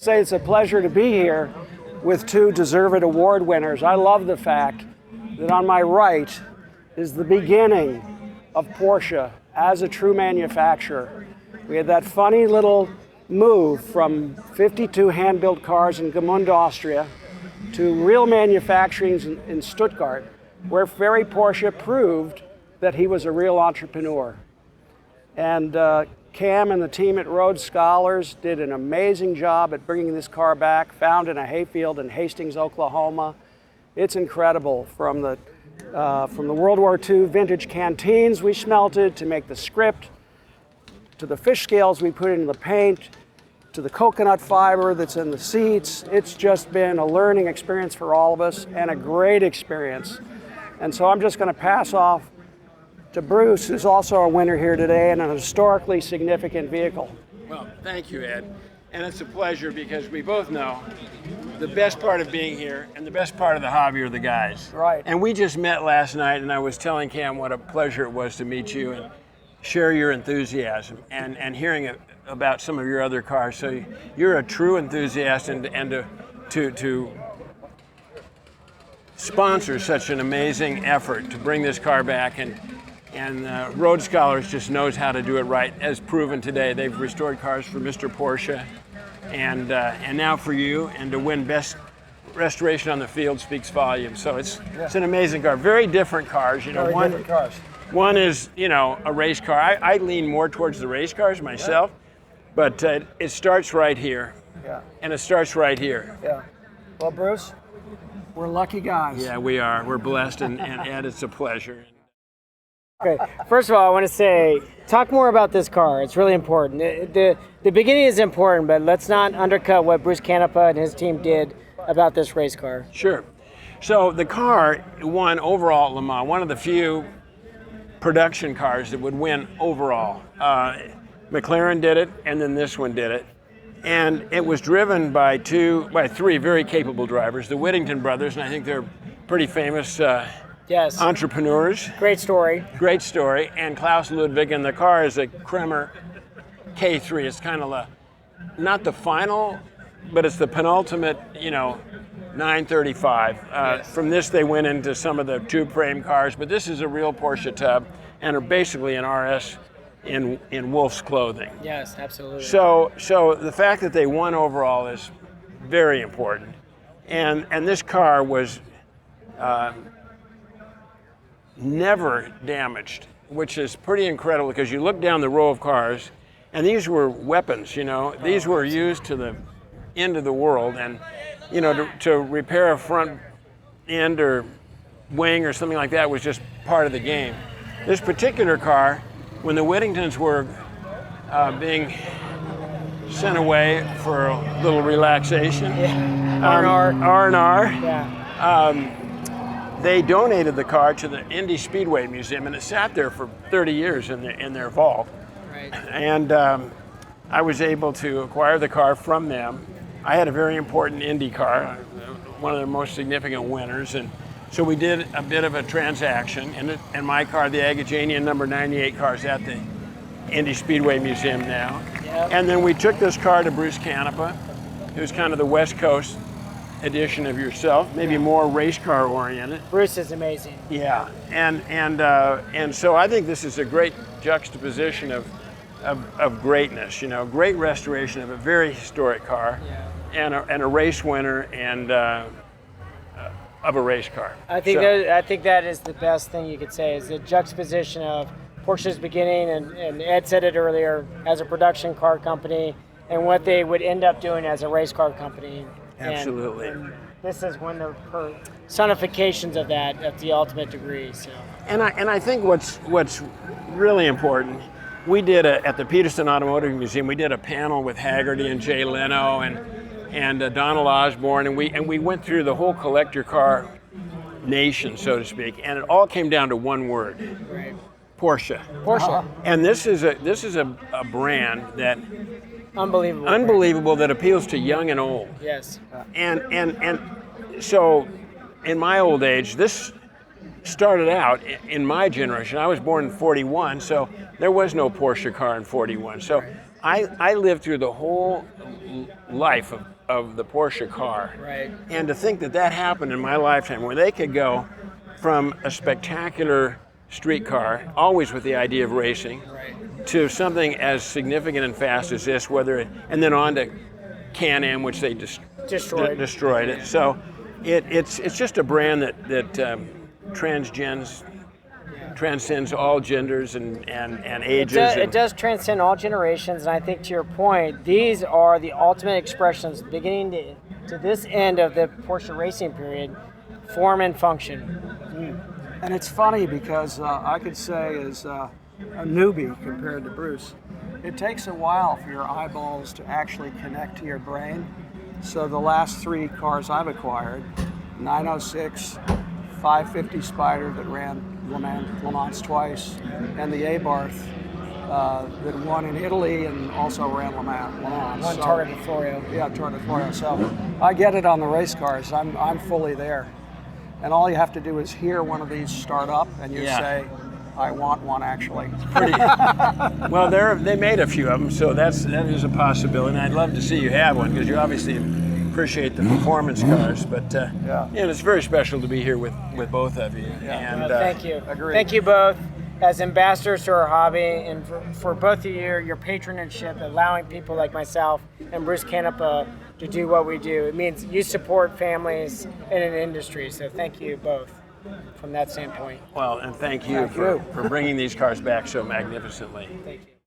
Say it's a pleasure to be here with two deserved award winners. I love the fact that on my right is the beginning of Porsche as a true manufacturer. We had that funny little move from 52 hand-built cars in Gmünd, Austria, to real manufacturing in Stuttgart, where Ferry Porsche proved that he was a real entrepreneur. And Cam and the team at RoadScholars did an amazing job at bringing this car back, found in a hayfield in Hastings, Oklahoma. It's incredible, from the World War II vintage canteens we smelted to make the script, to the fish scales we put into the paint, to the coconut fiber that's in the seats. It's just been a learning experience for all of us and a great experience. And so I'm just going to pass off to Bruce, who's also a winner here today in an historically significant vehicle. Well, thank you, Ed. And it's a pleasure because we both know the best part of being here and the best part of the hobby are the guys. Right. And we just met last night, and I was telling Cam what a pleasure it was to meet you and share your enthusiasm and hearing about some of your other cars. So you're a true enthusiast, and to sponsor such an amazing effort to bring this car back, and RoadScholars just knows how to do it right, as proven today. They've restored cars for Mr. Porsche, and now for you, and to win best restoration on the field speaks volumes. So it's an amazing car. Very different cars, Different cars. One is, a race car. I lean more towards the race cars myself, but it starts right here, and it starts right here. Yeah. Well, Bruce, we're lucky guys. Yeah, we are. We're blessed, and Ed, it's a pleasure. Okay, first of all, I want to say, talk more about this car. It's really important. The beginning is important, but let's not undercut what Bruce Canepa and his team did about this race car. Sure. So the car won overall at Le Mans, one of the few production cars that would win overall. McLaren did it, and then this one did it. And it was driven by three very capable drivers, the Whittington brothers, and I think they're pretty famous Yes. entrepreneurs. Great story. Great story. And Klaus Ludwig, and the car is a Kremer K3. It's kind of not the final, but it's the penultimate, 935. From this, they went into some of the tube frame cars, but this is a real Porsche tub, and are basically an RS in wolf's clothing. Yes, absolutely. So the fact that they won overall is very important. And this car was never damaged, which is pretty incredible, because you look down the row of cars, and these were weapons, These were used to the end of the world, and, to repair a front end or wing or something like that was just part of the game. This particular car, when the Whittingtons were being sent away for a little relaxation, R&R, Yeah. They donated the car to the Indy Speedway Museum, and it sat there for 30 years in their vault. Right. And I was able to acquire the car from them. I had a very important Indy car, one of their most significant winners, and so we did a bit of a transaction. And my car, the Agajanian number 98 car, is at the Indy Speedway Museum now. Yep. And then we took this car to Bruce Canepa, who's kind of the West Coast edition of yourself, maybe more race car oriented. Bruce is amazing. Yeah, and so I think this is a great juxtaposition of greatness. Great restoration of a very historic car, and a race winner and of a race car. I think that is the best thing you could say, is the juxtaposition of Porsche's beginning, and Ed said it earlier, as a production car company, and what they would end up doing as a race car company. Absolutely. And this is one of the personifications of that at the ultimate degree. So. And I think what's really important, we did at the Peterson Automotive Museum, we did a panel with Hagerty and Jay Leno and Donald Osborne, and we went through the whole collector car nation, so to speak, and it all came down to one word. Right. Porsche. And this is a brand that unbelievable that appeals to young and old. Yes. And so in my old age, this started out in my generation. I was born in 41, so there was no Porsche car in 41. So I lived through the whole life of the Porsche car. Right. And to think that that happened in my lifetime, where they could go from a spectacular street car, always with the idea of racing, Right. to something as significant and fast as this, and then on to Can-Am, which they destroyed it. So it's just a brand that transcends all genders and ages. It does transcend all generations, and I think to your point, these are the ultimate expressions, beginning to this end of the Porsche racing period, form and function. And it's funny because I could say as a newbie compared to Bruce, it takes a while for your eyeballs to actually connect to your brain. So the last 3 cars I've acquired, 906, 550 Spider that ran Le Mans twice, and the Abarth that won in Italy and also ran Le Mans. One Targa Florio. Yeah, Targa Florio. So I get it on the race cars. I'm fully there. And all you have to do is hear one of these start up, and you say, I want one actually. Well, they made a few of them, so that is a possibility. And I'd love to see you have one, because you obviously appreciate the performance cars. But it's very special to be here with both of you. Yeah. And Thank you. Agreed. Thank you both as ambassadors to our hobby, and for both of your patronage, allowing people like myself and Bruce Canepa to do what we do. It means you support families in an industry. So thank you both from that standpoint. Well, and thank you for bringing these cars back so magnificently. Thank you.